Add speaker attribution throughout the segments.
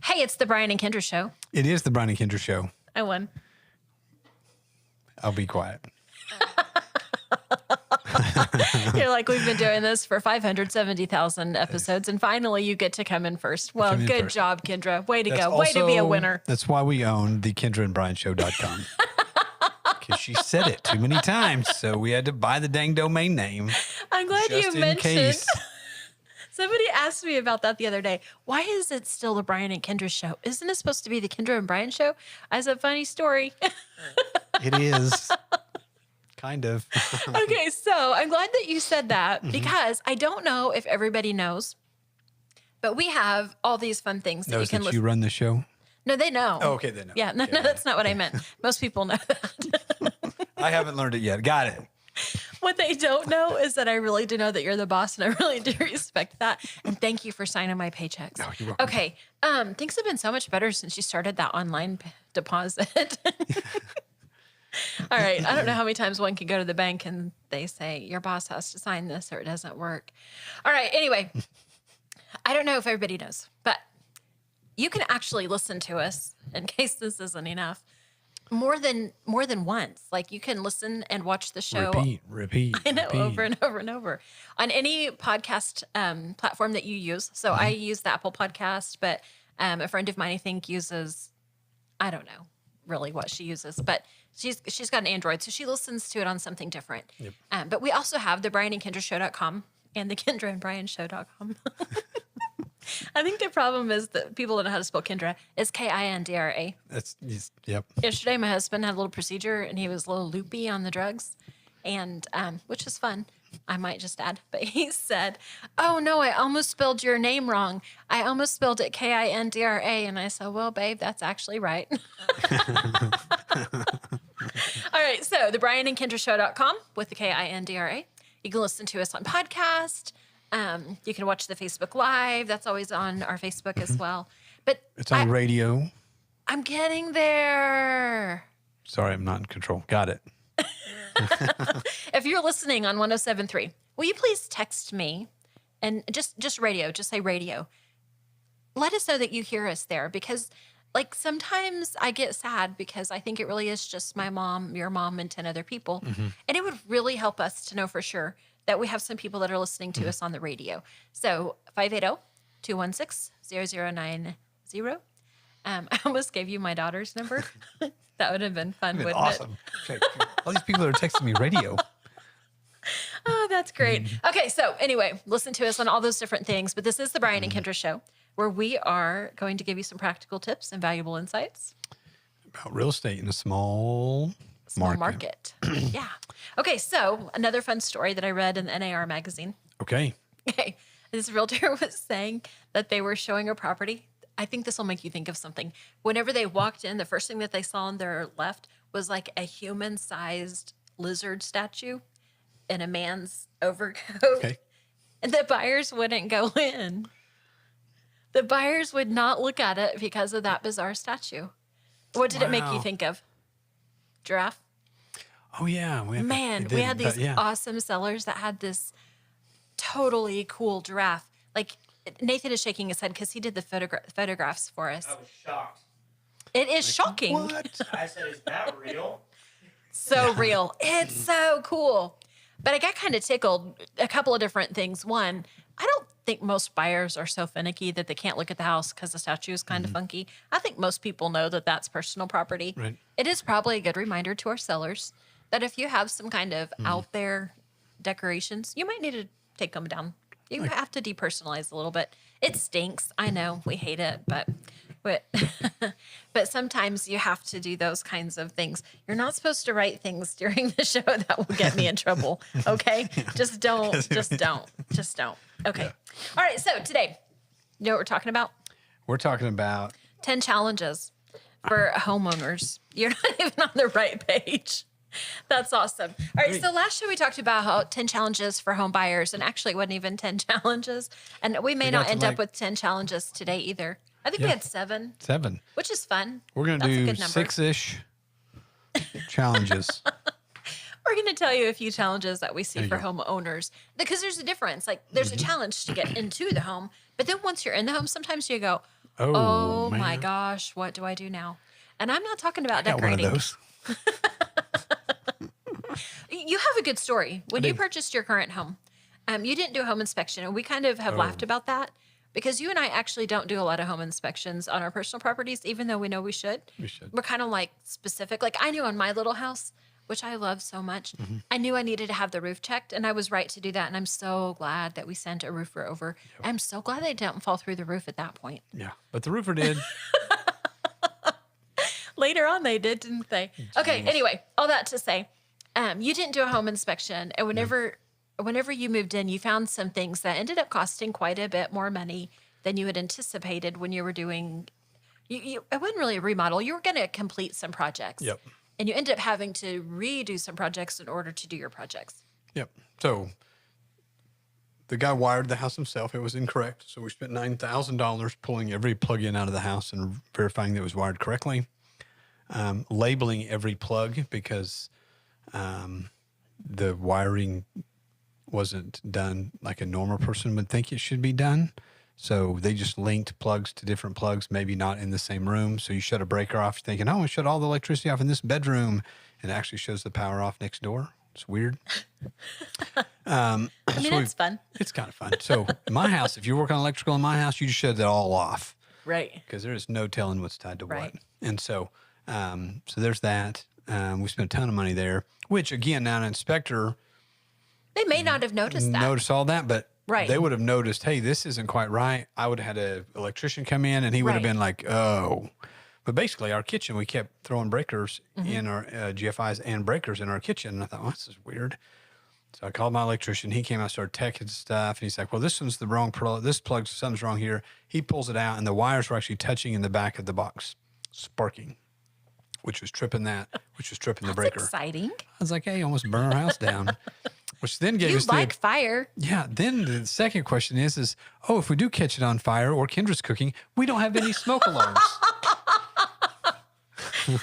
Speaker 1: Hey, it's the Brian and Kindra Show.
Speaker 2: It is the Brian and Kindra Show.
Speaker 1: I won.
Speaker 2: I'll be quiet.
Speaker 1: You're like, we've been doing this for 570,000 episodes, and finally you get to come in first. Well, good job, Kendra. Way to go. Way to be a winner.
Speaker 2: That's why we own the KendraandBrianShow.com. Because she said it too many times, so we had to buy the dang domain name.
Speaker 1: I'm glad you mentioned.
Speaker 2: Case.
Speaker 1: Somebody asked me about that the other day. Why is it still the Brian and Kindra Show? Isn't it supposed to be the Kendra and Brian Show? I said, funny story.
Speaker 2: It is. Kind of.
Speaker 1: Okay, so I'm glad that you said that because I don't know if everybody knows, but we have all these fun things that you can listen.
Speaker 2: You run the show?
Speaker 1: No, they know.
Speaker 2: Oh, okay, they know.
Speaker 1: Yeah, no, that's not what I meant. Most people know that.
Speaker 2: I haven't learned it yet. Got it.
Speaker 1: What they don't know is that I really do know that you're the boss, and I really do respect that. And thank you for signing my paychecks.
Speaker 2: Oh, you're welcome.
Speaker 1: Okay, things have been so much better since you started that online deposit. All right. I don't know how many times one can go to the bank and they say, your boss has to sign this or it doesn't work. All right. Anyway, I don't know if everybody knows, but you can actually listen to us, in case this isn't enough, more than once. Like you can listen and watch the show.
Speaker 2: Repeat.
Speaker 1: I know,
Speaker 2: repeat.
Speaker 1: over and over and over. On any podcast platform that you use. So I use the Apple Podcast, but a friend of mine, I think, uses, I don't know really what she uses, but she's got an Android, so she listens to it on something different. Yep. But we also have the brianandkindrashow.com and the KendraandBrianShow.com. I think the problem is that people don't know how to spell Kendra. It's Kindra.
Speaker 2: Yep.
Speaker 1: Yesterday, my husband had a little procedure, and he was a little loopy on the drugs, and which was fun, I might just add. But he said, oh, no, I almost spelled your name wrong. I almost spelled it Kindra. And I said, well, babe, that's actually right. All right, so the brianandkindrashow.com with the Kindra. You can listen to us on podcast. You can watch the Facebook Live. That's always on our Facebook as well. But
Speaker 2: it's on radio.
Speaker 1: I'm getting there.
Speaker 2: Sorry, I'm not in control. Got it.
Speaker 1: If you're listening on 107.3, will you please text me and just radio, just say radio. Let us know that you hear us there because like sometimes I get sad because I think it really is just my mom, your mom, and 10 other people. And it would really help us to know for sure that we have some people that are listening to us on the radio. So 580-216-0090. I almost gave you my daughter's number. That would have been fun, wouldn't
Speaker 2: awesome. It? All these people that are texting me radio.
Speaker 1: Oh, that's great. Okay, so anyway, listen to us on all those different things. But this is the Brian and Kindra Show, where we are going to give you some practical tips and valuable insights
Speaker 2: about real estate in a small market.
Speaker 1: Yeah. Okay, so another fun story that I read in the NAR magazine.
Speaker 2: Okay.
Speaker 1: This realtor was saying that they were showing a property. I think this will make you think of something. Whenever they walked in, the first thing that they saw on their left was like a human-sized lizard statue in a man's overcoat.
Speaker 2: Okay.
Speaker 1: And the buyers wouldn't go in. The buyers would not look at it because of that bizarre statue. What did it make you think of? Giraffe?
Speaker 2: Oh, yeah.
Speaker 1: We had these awesome sellers that had this totally cool giraffe. Like, Nathan is shaking his head because he did the photographs for us.
Speaker 3: I was shocked.
Speaker 1: It is shocking.
Speaker 2: What?
Speaker 3: I said, is that real?
Speaker 1: So real. It's so cool. But I got kind of tickled. A couple of different things. One, I don't think most buyers are so finicky that they can't look at the house because the statue is kind of funky. I think most people know that that's personal property.
Speaker 2: Right.
Speaker 1: It is probably a good reminder to our sellers that if you have some kind of out there decorations, you might need to take them down. You have to depersonalize a little bit. It stinks. I know we hate it, but sometimes you have to do those kinds of things. You're not supposed to write things during the show that will get me in trouble. Okay, just don't. Okay. Yeah. All right. So today, you know what we're talking about?
Speaker 2: We're talking about
Speaker 1: 10 challenges for homeowners. You're not even on the right page. That's awesome. All right, so last show we talked about how 10 challenges for home buyers, and actually it wasn't even 10 challenges. And we may not end up with 10 challenges today either. I think we had 7.
Speaker 2: 7.
Speaker 1: Which is fun.
Speaker 2: We're going to do 6-ish challenges.
Speaker 1: We're going to tell you a few challenges that we see for homeowners. Because there's a difference. Like, there's a challenge to get into the home. But then once you're in the home, sometimes you go, Oh
Speaker 2: man.
Speaker 1: my gosh, what do I do now? And I'm not talking about
Speaker 2: Got one of
Speaker 1: decorating.
Speaker 2: those.
Speaker 1: You have a good story. When you purchased your current home, you didn't do a home inspection, and we kind of have laughed about that because you and I actually don't do a lot of home inspections on our personal properties, even though we know we should.
Speaker 2: We should.
Speaker 1: We're kind of like specific. Like I knew on my little house, which I love so much, I knew I needed to have the roof checked, and I was right to do that. And I'm so glad that we sent a roofer over. I'm so glad they didn't fall through the roof at that point.
Speaker 2: Yeah, but the roofer did.
Speaker 1: Later on, they did, didn't they? Okay. Anyway, all that to say, you didn't do a home inspection, and whenever you moved in, you found some things that ended up costing quite a bit more money than you had anticipated when you were doing. It wasn't really a remodel. You were going to complete some projects.
Speaker 2: Yep.
Speaker 1: And you ended up having to redo some projects in order to do your projects.
Speaker 2: Yep. So the guy wired the house himself. It was incorrect. So we spent $9,000 pulling every plug-in out of the house and verifying that it was wired correctly. Labeling every plug because the wiring wasn't done like a normal person would think it should be done. So they just linked plugs to different plugs, maybe not in the same room. So you shut a breaker off thinking, oh, I shut all the electricity off in this bedroom. And it actually shows the power off next door. It's weird.
Speaker 1: It's fun.
Speaker 2: It's kind of fun. So in my house, if you work on electrical in my house, you just shut it all off.
Speaker 1: Right.
Speaker 2: Because there is no telling what's tied to
Speaker 1: Right.
Speaker 2: what. And so so there's that. We spent a ton of money there, which again, now an inspector
Speaker 1: They may not have noticed that.
Speaker 2: noticed all that, but
Speaker 1: Right.
Speaker 2: they would have noticed, hey, this isn't quite right. I would have had an electrician come in and he would have
Speaker 1: Right.
Speaker 2: been like, oh. But basically our kitchen, we kept throwing breakers in our GFIs and breakers in our kitchen. And I thought, well, this is weird. So I called my electrician. He came out, started teching stuff. And he's like, well, this one's the wrong plug. This plug, something's wrong here. He pulls it out and the wires were actually touching in the back of the box, sparking, which was tripping the breaker.
Speaker 1: Exciting.
Speaker 2: I was like, hey, almost burn our house down. Which then gave
Speaker 1: You
Speaker 2: us
Speaker 1: like fire.
Speaker 2: yeah. Then the second question is, oh, if we do catch it on fire or Kendra's cooking, we don't have any smoke alarms.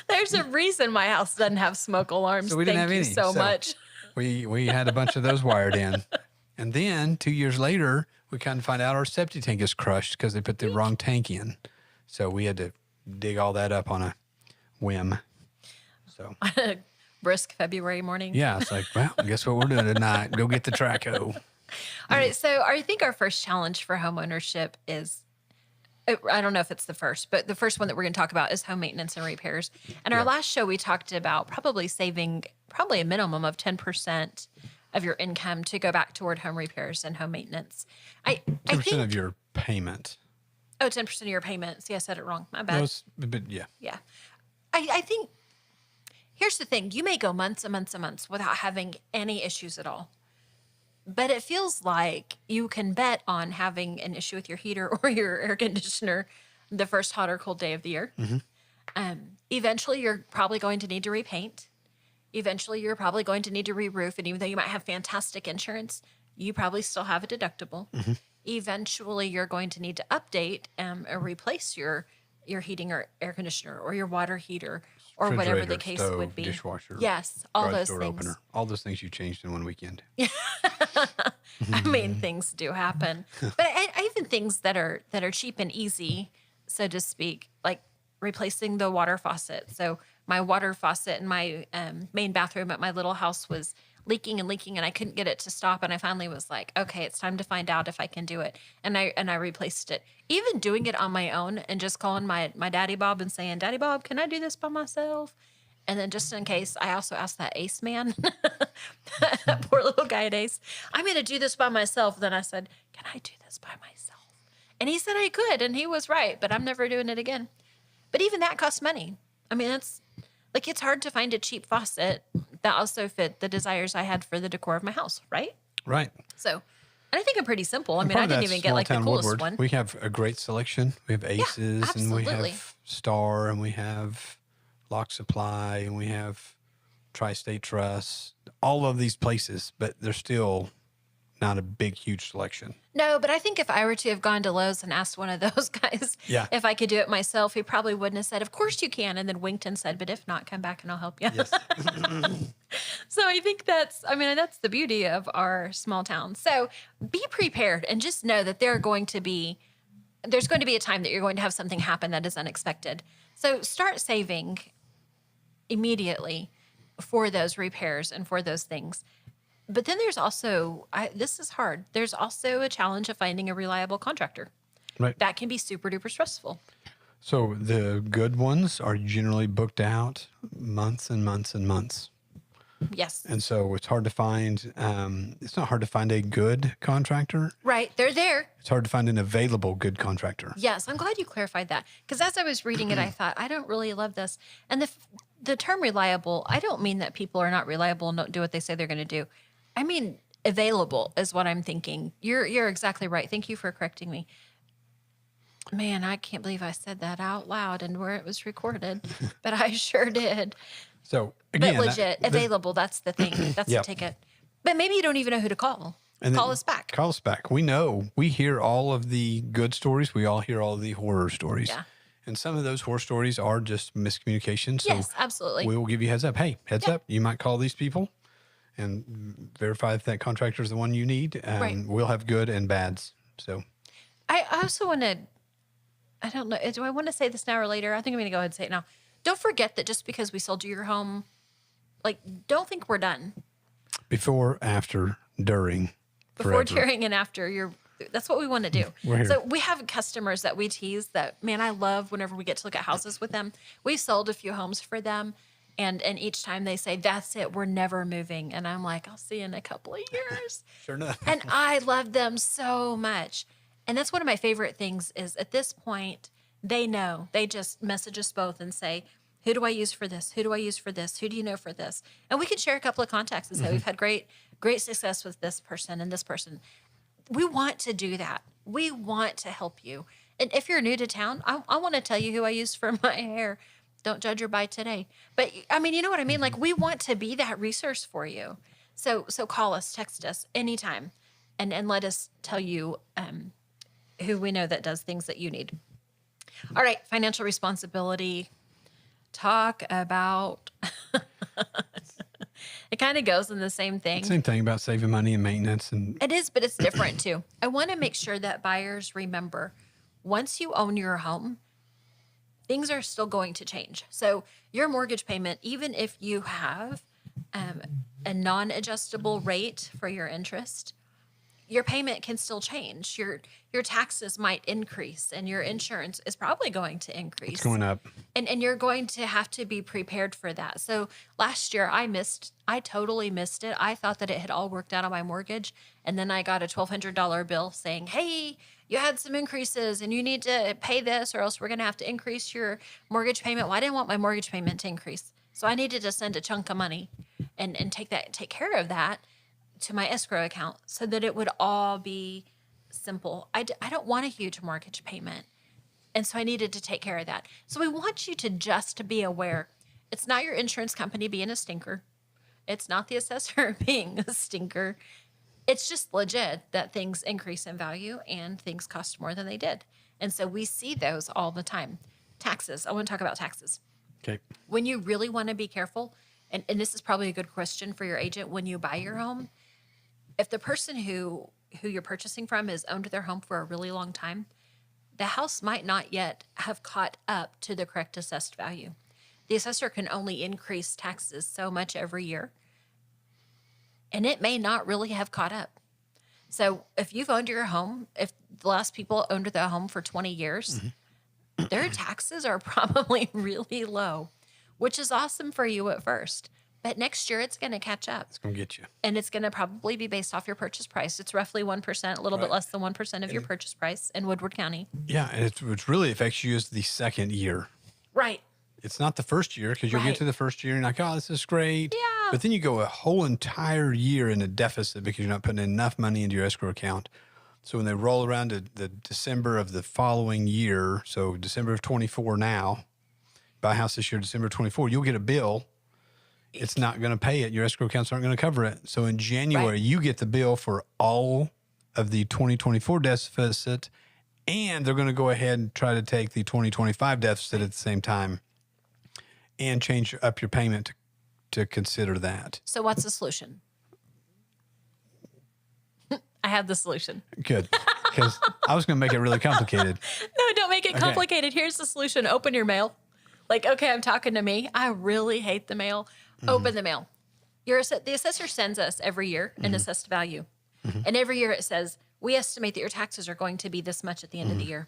Speaker 1: There's a reason my house doesn't have smoke alarms.
Speaker 2: So we didn't
Speaker 1: Thank
Speaker 2: have
Speaker 1: you
Speaker 2: any.
Speaker 1: so
Speaker 2: So-
Speaker 1: much.
Speaker 2: We had a bunch of those wired in. And then 2 years later, we kind of find out our septic tank is crushed because they put the wrong tank in. So we had to dig all that up on a whim. So
Speaker 1: Brisk February morning.
Speaker 2: yeah, it's like, well, guess what we're doing tonight? Go get the traco.
Speaker 1: All right. So I think our first challenge for homeownership is, I don't know if it's the first, but the first one that we're going to talk about is home maintenance and repairs. And our last show, we talked about probably saving a minimum of 10% of your income to go back toward home repairs and home maintenance. I
Speaker 2: 10%
Speaker 1: think,
Speaker 2: of your payment.
Speaker 1: 10% of your payments. Yeah, I said it wrong. My bad.
Speaker 2: No, but yeah.
Speaker 1: Yeah. I think here's the thing. You may go months and months and months without having any issues at all. But it feels like you can bet on having an issue with your heater or your air conditioner the first hot or cold day of the year. Eventually, you're probably going to need to repaint. Eventually, you're probably going to need to re-roof. And even though you might have fantastic insurance, you probably still have a deductible. Eventually, you're going to need to update or replace your heating or air conditioner or your water heater or whatever the
Speaker 2: Refrigerator,
Speaker 1: case
Speaker 2: stove,
Speaker 1: would be.
Speaker 2: dishwasher,
Speaker 1: Yes, all
Speaker 2: garage
Speaker 1: those
Speaker 2: door
Speaker 1: things.
Speaker 2: opener, all those things you changed in one weekend.
Speaker 1: I mean, things do happen, but I even things that are cheap and easy, so to speak, like replacing the water faucet. So my water faucet in my main bathroom at my little house was leaking, and I couldn't get it to stop. And I finally was like, okay, it's time to find out if I can do it. And I replaced it. Even doing it on my own and just calling my Daddy Bob and saying, Daddy Bob, can I do this by myself? And then just in case, I also asked that Ace man, that poor little guy at Ace, I'm going to do this by myself. Then I said, can I do this by myself? And he said I could, and he was right, but I'm never doing it again. But even that costs money. I mean, it's hard to find a cheap faucet that also fit the desires I had for the decor of my house, right?
Speaker 2: Right.
Speaker 1: So, and I think I'm pretty simple. I
Speaker 2: And
Speaker 1: mean,
Speaker 2: part
Speaker 1: I
Speaker 2: of
Speaker 1: didn't
Speaker 2: that's
Speaker 1: even get like the
Speaker 2: small-town
Speaker 1: coolest
Speaker 2: Woodward.
Speaker 1: one.
Speaker 2: We have a great selection. We have Aces and we
Speaker 1: absolutely.
Speaker 2: have Star and we have Lock Supply and we have Tri-State Trust, all of these places, but they're still not a big, huge selection.
Speaker 1: No, but I think if I were to have gone to Lowe's and asked one of those guys
Speaker 2: Yeah.
Speaker 1: if I could do it myself, he probably wouldn't have said, of course you can, and then winked and said, but if not, come back and I'll help you.
Speaker 2: Yes.
Speaker 1: So I think that's the beauty of our small town. So be prepared and just know that there are going to be there's going to be a time that you're going to have something happen that is unexpected. So start saving immediately for those repairs and for those things. But then there's also, this is hard. There's also a challenge of finding a reliable contractor.
Speaker 2: Right.
Speaker 1: That can be super duper stressful.
Speaker 2: So the good ones are generally booked out months and months and months.
Speaker 1: Yes.
Speaker 2: And so it's hard to find, it's not hard to find a good contractor.
Speaker 1: Right. They're there.
Speaker 2: It's hard to find an available good contractor.
Speaker 1: Yes. I'm glad you clarified that. Because as I was reading it, I thought, I don't really love this. And the term reliable, I don't mean that people are not reliable and don't do what they say they're going to do. I mean, available is what I'm thinking. You're exactly right. Thank you for correcting me. Man, I can't believe I said that out loud and where it was recorded, but I sure did.
Speaker 2: So again,
Speaker 1: but legit, available, that's the thing. That's
Speaker 2: Yep.
Speaker 1: the ticket. But maybe you don't even know who to call. Call us back.
Speaker 2: Call us back. We know. We hear all of the good stories. We all hear all of the horror stories.
Speaker 1: Yeah.
Speaker 2: And some of those horror stories are just miscommunication. So
Speaker 1: Yes, absolutely.
Speaker 2: we will give you a heads up. Hey, heads up. You might call these people and verify if that contractor is the one you need.
Speaker 1: Right.
Speaker 2: We'll have good and bads. So
Speaker 1: I also want to, I don't know, do I want to say this now or later? I think I'm going to go ahead and say it now. Don't forget that just because we sold you your home, like, don't think we're done.
Speaker 2: before, after, during,
Speaker 1: Before,
Speaker 2: forever.
Speaker 1: during, and after, that's what we want to do.
Speaker 2: We're here.
Speaker 1: So we have customers that we tease that, man, I love whenever we get to look at houses with them. We sold a few homes for them. And each time they say, that's it, we're never moving. And I'm like, I'll see you in a couple of years.
Speaker 2: Sure enough.
Speaker 1: And I love them so much. And that's one of my favorite things is at this point, they know. They just message us both and say, who do I use for this? Who do I use for this? Who do you know for this? And we can share a couple of contacts and say, we've had great success with this person and this person. We want to do that. We want to help you. And if you're new to town, I want to tell you who I use for my hair. Don't judge her by today. But I mean, you know what I mean? Like, we want to be that resource for you. So call us, text us anytime and let us tell you who we know that does things that you need. All right, financial responsibility. Talk about, it kind of goes in the same thing.
Speaker 2: Same thing about saving money and maintenance. And
Speaker 1: It is, but it's different too. I want to make sure that buyers remember once you own your home, things are still going to change. So your mortgage payment, even if you have a non-adjustable rate for your interest, your payment can still change. Your taxes might increase and your insurance is probably going to increase.
Speaker 2: it's going up.
Speaker 1: And you're going to have to be prepared for that. So last year I totally missed it. I thought that it had all worked out on my mortgage. And then I got a $1,200 bill saying, hey, you had some increases and you need to pay this or else we're going to have to increase your mortgage payment. Well, I didn't want my mortgage payment to increase. So I needed to send a chunk of money and take care of that to my escrow account so that it would all be simple. I don't want a huge mortgage payment. And so I needed to take care of that. So we want you to just be aware. It's not your insurance company being a stinker. It's not the assessor being a stinker. It's just legit that things increase in value and things cost more than they did. And so we see those all the time. Taxes. I want to talk about taxes.
Speaker 2: Okay.
Speaker 1: When you really want to be careful, and this is probably a good question for your agent when you buy your home, if the person who you're purchasing from has owned their home for a really long time, the house might not yet have caught up to the correct assessed value. The assessor can only increase taxes so much every year, and it may not really have caught up. So if you've owned your home, if the last people owned their home for 20 years, their taxes are probably really low, which is awesome for you at first. But next year, it's going to catch up.
Speaker 2: It's going to get you.
Speaker 1: And it's going to probably be based off your purchase price. It's roughly 1%, a little bit less than 1% of your purchase price in Woodward County.
Speaker 2: Yeah. And it really affects you as the second year.
Speaker 1: Right.
Speaker 2: It's not the first year because you'll
Speaker 1: Right.
Speaker 2: get to the first year and you're like, oh, this is great.
Speaker 1: Yeah.
Speaker 2: But then you go a whole entire year in a deficit because you're not putting enough money into your escrow account. So when they roll around to the December of the following year, so December of 24 now, buy a house this year, December of 24, you'll get a bill. It's not going to pay it. Your escrow accounts aren't going to cover it. So in January,
Speaker 1: Right.
Speaker 2: you get the bill for all of the 2024 deficit, and they're going to go ahead and try to take the 2025 deficit at the same time and change up your payment to consider that.
Speaker 1: So what's the solution? I have the solution.
Speaker 2: Good. because I was going to make it really complicated.
Speaker 1: No, don't make it complicated. Here's the solution. Open your mail. Like, okay, I'm talking to me. I really hate the mail. Open the mail. The assessor sends us every year an assessed value. And every year it says, we estimate that your taxes are going to be this much at the end of the year.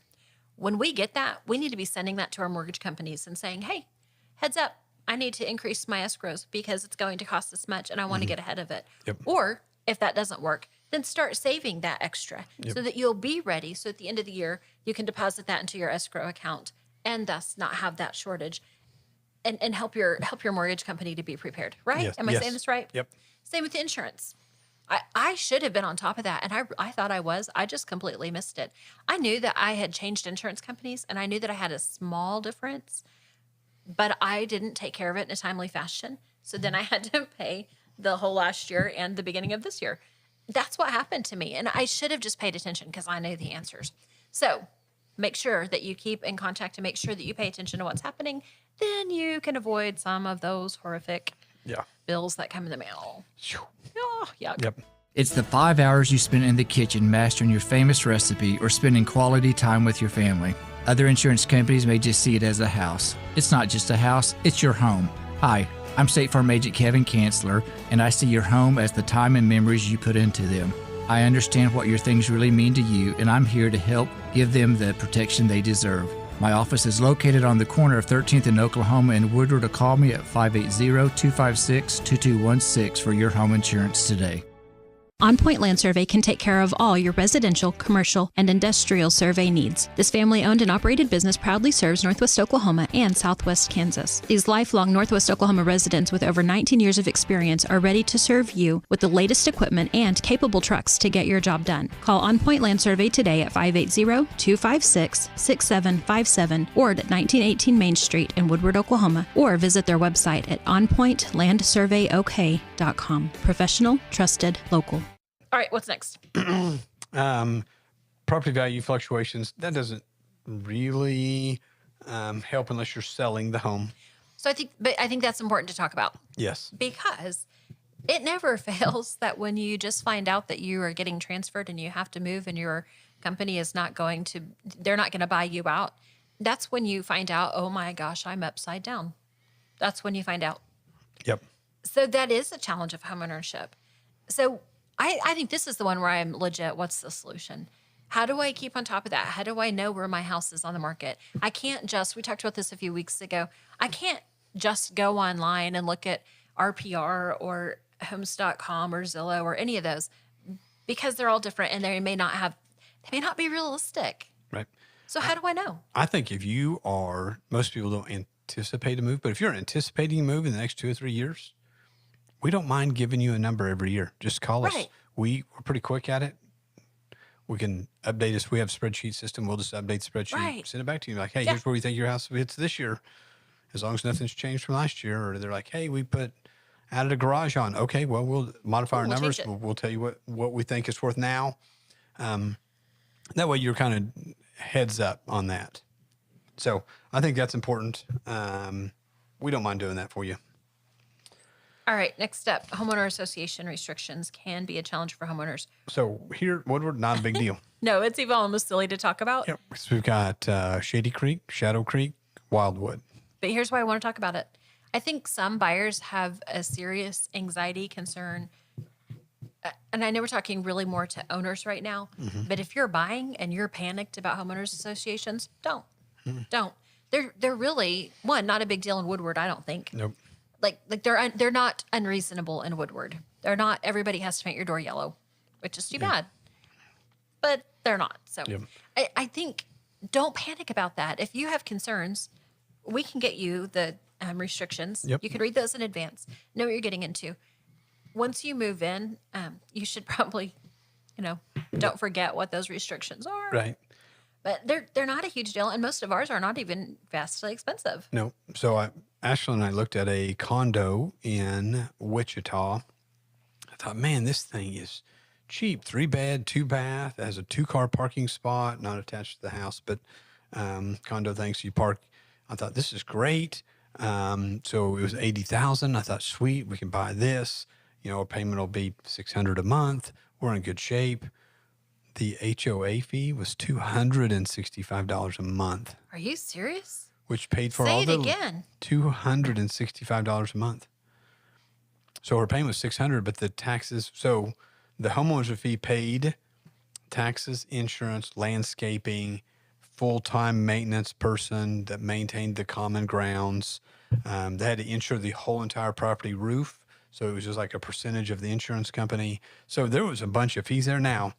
Speaker 1: When we get that, we need to be sending that to our mortgage companies and saying, hey, heads up, I need to increase my escrows because it's going to cost this much and I want to get ahead of it.
Speaker 2: Yep.
Speaker 1: Or if that doesn't work, then start saving that extra so that you'll be ready. So at the end of the year, you can deposit that into your escrow account and thus not have that shortage and help your mortgage company to be prepared. Right?
Speaker 2: Yes.
Speaker 1: Am I saying this right?
Speaker 2: Yep.
Speaker 1: Same with the insurance. I should have been on top of that, and I thought I was. I just completely missed it. I knew that I had changed insurance companies, and I knew that I had a small difference, but I didn't take care of it in a timely fashion. So then I had to pay the whole last year and the beginning of this year. That's what happened to me, and I should have just paid attention because I knew the answers. So make sure that you keep in contact and make sure that you pay attention to what's happening. Then you can avoid some of those horrific bills that come in the mail. Oh, yuck.
Speaker 2: Yep.
Speaker 4: It's the 5 hours you spend in the kitchen mastering your famous recipe or spending quality time with your family. Other insurance companies may just see it as a house. It's not just a house, it's your home. Hi, I'm State Farm Agent Kevin Kanzler, and I see your home as the time and memories you put into them. I understand what your things really mean to you, and I'm here to help give them the protection they deserve. My office is located on the corner of 13th and Oklahoma and Woodward. To call me at 580-256-2216 for your home insurance today.
Speaker 5: OnPoint Land Survey can take care of all your residential, commercial, and industrial survey needs. This family-owned and operated business proudly serves Northwest Oklahoma and Southwest Kansas. These lifelong Northwest Oklahoma residents with over 19 years of experience are ready to serve you with the latest equipment and capable trucks to get your job done. Call OnPoint Land Survey today at 580-256-6757 or at 1918 Main Street in Woodward, Oklahoma, or visit their website at onpointlandsurveyok.com. Professional, trusted, local.
Speaker 1: All right, what's next?
Speaker 2: Property value fluctuations, that doesn't really help unless you're selling the home.
Speaker 1: So I think that's important to talk about.
Speaker 2: Yes.
Speaker 1: Because it never fails that when you just find out that you are getting transferred and you have to move and your company is not going to, they're not going to buy you out. That's when you find out, oh my gosh, I'm upside down. That's when you find out.
Speaker 2: Yep.
Speaker 1: So that is a challenge of homeownership. So I think this is the one where I'm legit. What's the solution? How do I keep on top of that? How do I know where my house is on the market? I can't just, we talked about this a few weeks ago. I can't just go online and look at RPR or homes.com or Zillow or any of those because they're all different and they may not be realistic.
Speaker 2: Right.
Speaker 1: So how do I know?
Speaker 2: I think if you are, most people don't anticipate a move, but if you're anticipating a move in the next 2 or 3 years, we don't mind giving you a number every year. Just call us.
Speaker 1: Right.
Speaker 2: We're pretty quick at it. We can update us. We have a spreadsheet system. We'll just update the spreadsheet,
Speaker 1: Right.
Speaker 2: send it back to you. Like, hey, here's where we think your house hits this year. As long as nothing's changed from last year. Or they're like, hey, we added a garage on. Okay, well, we'll modify our numbers. We'll tell you what we think it's worth now. That way you're kind of heads up on that. So I think that's important. We don't mind doing that for you.
Speaker 1: All right, next up, homeowner association restrictions can be a challenge for homeowners.
Speaker 2: So here at Woodward, not a big deal.
Speaker 1: No, it's even almost silly to talk about.
Speaker 2: Yep. So we've got Shady Creek, Shadow Creek, Wildwood.
Speaker 1: But here's why I want to talk about it. I think some buyers have a serious anxiety concern. And I know we're talking really more to owners right now. Mm-hmm. But if you're buying and you're panicked about homeowners associations, don't. Mm-hmm. Don't. They're really, not a big deal in Woodward, I don't think.
Speaker 2: Nope.
Speaker 1: Like they're not unreasonable in Woodward. They're not. Everybody has to paint your door yellow, which is too bad. But they're not. So I think don't panic about that. If you have concerns, we can get you the restrictions. Yep. You can read those in advance. Know what you're getting into. Once you move in, you should probably, don't forget what those restrictions are.
Speaker 2: Right.
Speaker 1: But they're not a huge deal, and most of ours are not even vastly expensive.
Speaker 2: No. So Ashley and I looked at a condo in Wichita. I thought, man, this thing is cheap. 3-bed, 2-bath, has a 2-car parking spot, not attached to the house, but condo thing. So you park. I thought, this is great. So it was $80,000. I thought, sweet, we can buy this. Our payment will be $600 a month. We're in good shape. the HOA fee was $265 a month,
Speaker 1: Are you serious?
Speaker 2: which paid for
Speaker 1: Say
Speaker 2: all
Speaker 1: it
Speaker 2: the
Speaker 1: again.
Speaker 2: $265 a month. So her payment was $600, but the taxes. So the homeownership fee paid taxes, insurance, landscaping, full-time maintenance person that maintained the common grounds. They had to insure the whole entire property roof. So it was just like a percentage of the insurance company. So there was a bunch of fees there now.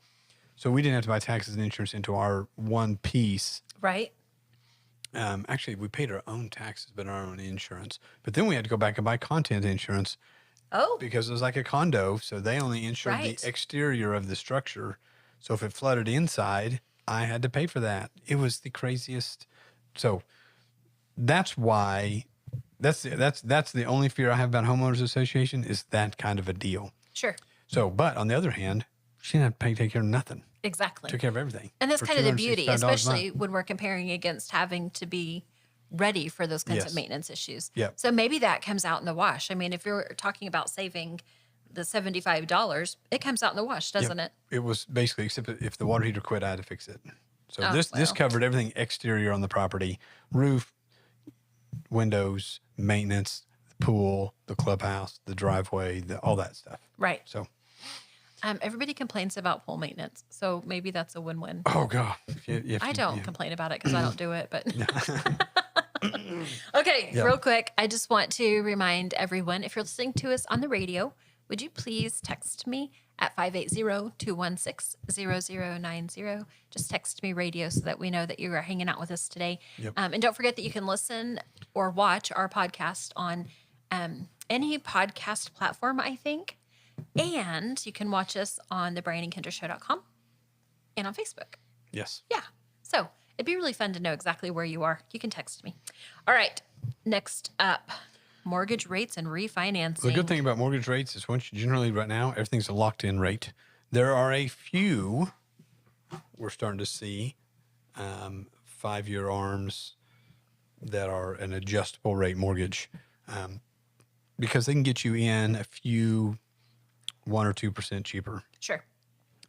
Speaker 2: So we didn't have to buy taxes and insurance into our one piece.
Speaker 1: Right.
Speaker 2: Actually, we paid our own taxes, but our own insurance. But then we had to go back and buy content insurance
Speaker 1: Oh,
Speaker 2: because it was like a condo. So they only insured
Speaker 1: Right.
Speaker 2: the exterior of the structure. So if it flooded inside, I had to pay for that. It was the craziest. So that's why that's the only fear I have about homeowners association is that kind of a deal.
Speaker 1: sure.
Speaker 2: So, but on the other hand, she didn't have to take care of nothing.
Speaker 1: Exactly.
Speaker 2: Took care of everything.
Speaker 1: And that's
Speaker 2: for
Speaker 1: kind of the beauty,
Speaker 2: $265 a month.
Speaker 1: especially when we're comparing against having to be ready for those kinds
Speaker 2: Yes.
Speaker 1: of maintenance issues.
Speaker 2: Yep.
Speaker 1: So maybe that comes out in the wash. I mean, if you're talking about saving the $75, it comes out in the wash, doesn't it?
Speaker 2: It was basically, except if the water heater quit, I had to fix it. So
Speaker 1: Oh,
Speaker 2: this
Speaker 1: well.
Speaker 2: covered everything exterior on the property: roof, windows, maintenance, the pool, the clubhouse, the driveway, all that stuff.
Speaker 1: Right.
Speaker 2: So,
Speaker 1: Everybody complains about pool maintenance, so maybe that's a win-win.
Speaker 2: oh god,
Speaker 1: I don't complain about it because I don't do it, but okay,
Speaker 2: Yeah.
Speaker 1: real quick, I just want to remind everyone, if you're listening to us on the radio, would you please text me at 580-216-0090? Just text me radio so that we know that you are hanging out with us today.
Speaker 2: Yep.
Speaker 1: And don't forget that you can listen or watch our podcast on any podcast platform, I think. And you can watch us on the brianandkindrashow.com and on Facebook.
Speaker 2: Yes.
Speaker 1: Yeah. So it'd be really fun to know exactly where you are. You can text me. All right. Next up, mortgage rates and refinancing.
Speaker 2: The good thing about mortgage rates is once you generally right now, everything's a locked in rate. There are a few we're starting to see 5-year ARMs that are an adjustable rate mortgage because they can get you in a few 1 or 2% cheaper.
Speaker 1: Sure.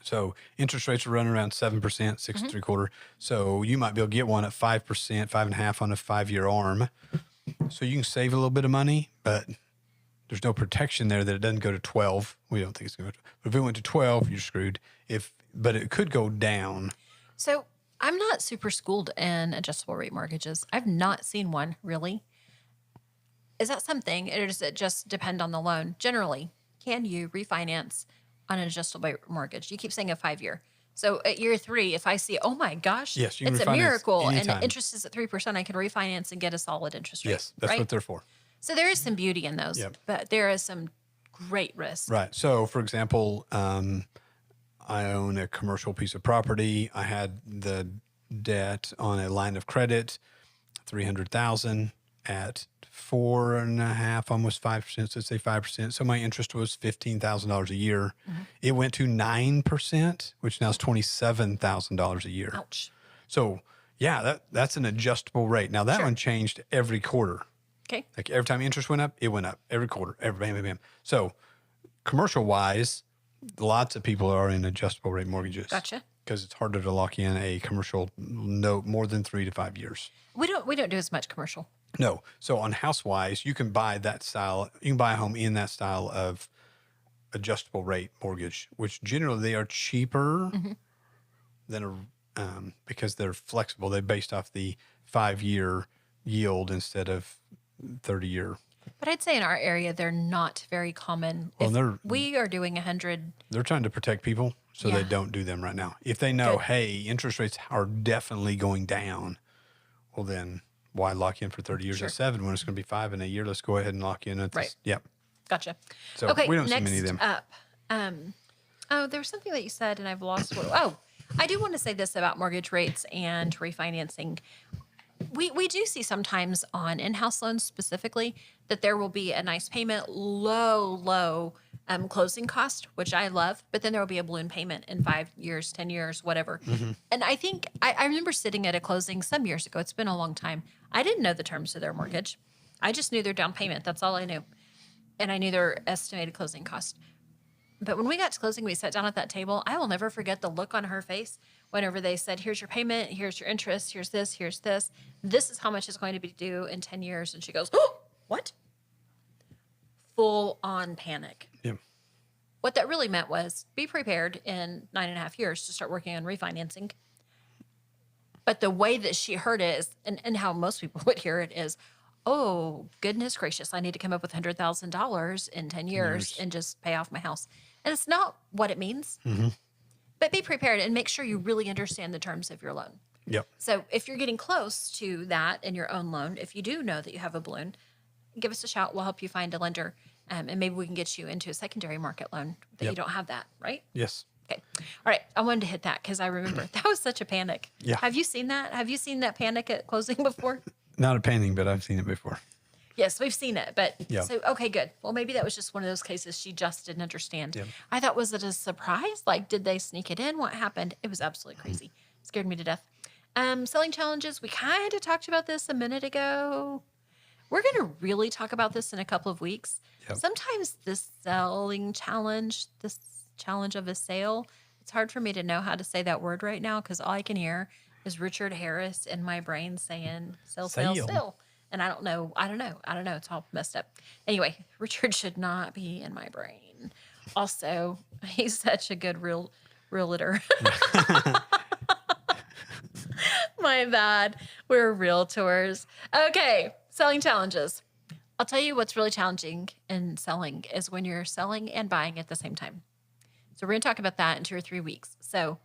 Speaker 2: So interest rates are running around 7%, 6.75%. So you might be able to get one at 5%, 5.5% on a 5-year ARM. So you can save a little bit of money, but there's no protection there that it doesn't go to 12. We don't think it's going to. But if it went to 12, you're screwed. But it could go down.
Speaker 1: So I'm not super schooled in adjustable rate mortgages. I've not seen one really. Is that something, or does it just depend on the loan? Generally, can you refinance on an adjustable rate mortgage? You keep saying a 5-year. So at year 3, if I see, oh my gosh,
Speaker 2: Yes, you can
Speaker 1: it's a
Speaker 2: refinance
Speaker 1: miracle, and
Speaker 2: anytime.
Speaker 1: the interest is at 3%, I can refinance and get a solid interest rate.
Speaker 2: Yes, that's
Speaker 1: right?
Speaker 2: what they're for.
Speaker 1: So there is some beauty in those,
Speaker 2: Yep.
Speaker 1: but there is some great risk.
Speaker 2: Right. So, for example, I own a commercial piece of property. I had the debt on a line of credit, $300,000 at 4.5%, almost 5%. So let's say 5%. So my interest was $15,000 a year. It went to 9%, which now is $27,000 a year.
Speaker 1: Ouch.
Speaker 2: So yeah, that's an adjustable rate. Now that
Speaker 1: Sure.
Speaker 2: one changed every quarter.
Speaker 1: Okay.
Speaker 2: Like every time interest went up, it went up every quarter, bam, bam, bam. So commercial wise, lots of people are in adjustable rate mortgages.
Speaker 1: Gotcha.
Speaker 2: Because it's harder to lock in a commercial note more than 3 to 5 years.
Speaker 1: We don't do as much commercial.
Speaker 2: No. So on house wise, you can buy that style. You can buy a home in that style of adjustable rate mortgage, which generally they are cheaper than because they're flexible. They're based off the 5-year yield instead of 30-year.
Speaker 1: But I'd say in our area, they're not very common.
Speaker 2: Well,
Speaker 1: If
Speaker 2: they're-
Speaker 1: we are doing 100.
Speaker 2: They're trying to protect people, so
Speaker 1: Yeah.
Speaker 2: they don't do them right now. If they know,
Speaker 1: Good.
Speaker 2: hey, interest rates are definitely going down, well then why lock in for 30 years
Speaker 1: Sure.
Speaker 2: at 7 when it's going to be 5 in a year? Let's go ahead and lock in at
Speaker 1: Right.
Speaker 2: this. Yep.
Speaker 1: Gotcha.
Speaker 2: So
Speaker 1: Okay,
Speaker 2: we don't see
Speaker 1: next
Speaker 2: many of them.
Speaker 1: up. There was something that you said, and I've lost what. Oh, I do want to say this about mortgage rates and refinancing. We do see sometimes on in-house loans specifically that there will be a nice payment, low closing cost, which I love, but then there will be a balloon payment in 5 years, 10 years, whatever. And I think I remember sitting at a closing some years ago. It's been a long time. I didn't know the terms of their mortgage. I just knew their down payment. That's all I knew. And I knew their estimated closing cost. But when we got to closing, we sat down at that table. I will never forget the look on her face whenever they said, here's your payment, here's your interest, here's this, here's this. This is how much is going to be due in 10 years. And she goes, oh, what? Full on panic.
Speaker 2: Yeah.
Speaker 1: What that really meant was be prepared in 9.5 years to start working on refinancing. But the way that she heard it is, and how most people would hear it is, oh, goodness gracious, I need to come up with $100,000 in 10 years and just pay off my house. And it's not what it means. But be prepared and make sure you really understand the terms of your loan.
Speaker 2: Yep.
Speaker 1: So if you're getting close to that in your own loan, if you do know that you have a balloon, give us a shout. We'll help you find a lender. And maybe we can get you into a secondary market loan that you don't have that, right?
Speaker 2: Yes.
Speaker 1: Okay. All right. I wanted to hit that because I remember that was such a panic.
Speaker 2: Yeah.
Speaker 1: Have you seen that? Have you seen that panic at closing before?
Speaker 2: Not a painting, but I've seen it before.
Speaker 1: Yes, we've seen it. But
Speaker 2: Yeah.
Speaker 1: so, okay, good. Well, maybe that was just one of those cases she just didn't understand.
Speaker 2: Yeah.
Speaker 1: I thought, was it a surprise? Like, did they sneak it in? What happened? It was absolutely crazy. Scared me to death. Selling challenges. We kind of talked about this a minute ago. We're going to really talk about this in a couple of weeks.
Speaker 2: Yep.
Speaker 1: Sometimes this selling challenge, this challenge of a sale, it's hard for me to know how to say that word right now because all I can hear is Richard Harris in my brain saying sell. And I don't know. It's all messed up. Anyway, Richard should not be in my brain. Also, he's such a good realtor. My bad. We're realtors. Okay, selling challenges. I'll tell you what's really challenging in selling is when you're selling and buying at the same time. So we're going to talk about that in 2 or 3 weeks. So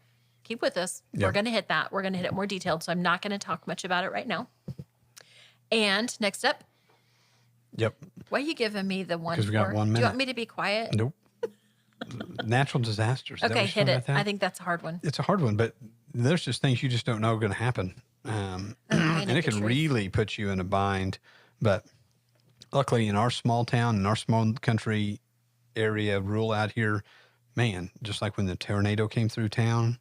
Speaker 1: keep with us.
Speaker 2: Yeah.
Speaker 1: We're going to hit that. We're going to hit it more detailed. So I'm not going to talk much about it right now. And next up,
Speaker 2: Yep.
Speaker 1: why are you giving me the one?
Speaker 2: 'Cause we got 1
Speaker 1: Do you
Speaker 2: minute.
Speaker 1: want me to be quiet?
Speaker 2: Nope. Natural disasters. Is that
Speaker 1: Okay,
Speaker 2: what you're
Speaker 1: hit
Speaker 2: talking
Speaker 1: it.
Speaker 2: about?
Speaker 1: I think that's a hard one.
Speaker 2: It's a hard one, but there's just things you just don't know are going to happen. And it
Speaker 1: the
Speaker 2: can
Speaker 1: truth.
Speaker 2: really put you in a bind. But luckily, in our small town, in our small country area, rural out here, man, just like when the tornado came through town,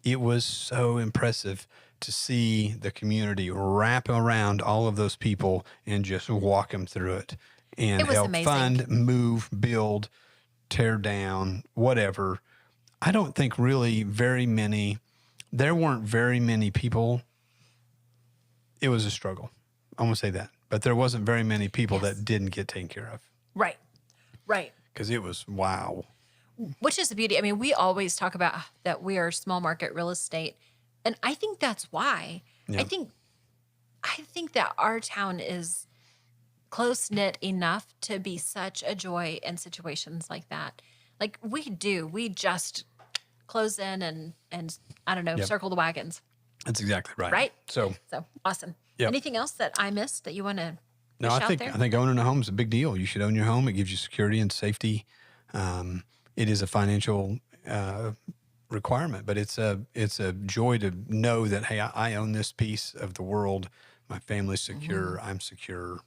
Speaker 2: it was so impressive to see the community wrap around all of those people and just walk them through it and
Speaker 1: It was
Speaker 2: help
Speaker 1: amazing.
Speaker 2: fund, move, build, tear down, whatever. I don't think really there weren't very many people. It was a struggle. I'm going to say that. But there wasn't very many people that didn't get taken care of
Speaker 1: Right.
Speaker 2: because it was wow.
Speaker 1: Which is the beauty. I mean, we always talk about that we are small market real estate. And I think that's why.
Speaker 2: Yeah.
Speaker 1: I think that our town is close knit enough to be such a joy in situations like that. Like we just close in and I don't know,
Speaker 2: Yep.
Speaker 1: circle the wagons.
Speaker 2: That's exactly right.
Speaker 1: Right?
Speaker 2: So
Speaker 1: So awesome.
Speaker 2: Yep.
Speaker 1: Anything else that I missed that you want to
Speaker 2: no,
Speaker 1: push
Speaker 2: I
Speaker 1: out
Speaker 2: think
Speaker 1: there?
Speaker 2: owning a home is a big deal. You should own your home. It gives you security and safety. It is a financial requirement, but it's a joy to know that, hey, I own this piece of the world. My family's secure. I'm secure.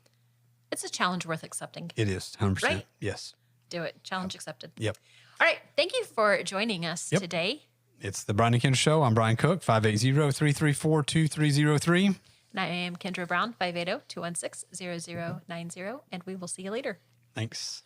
Speaker 1: It's a challenge worth accepting.
Speaker 2: It is 100%.
Speaker 1: Right?
Speaker 2: Yes.
Speaker 1: Do it. Challenge accepted.
Speaker 2: Yep.
Speaker 1: All right. Thank you for joining us
Speaker 2: Yep.
Speaker 1: today.
Speaker 2: It's the Brian and Kindra Show. I'm Brian Cook, 580-334-2303.
Speaker 1: And I am Kendra Brown, 580-216-0090. And we will see you later.
Speaker 2: Thanks.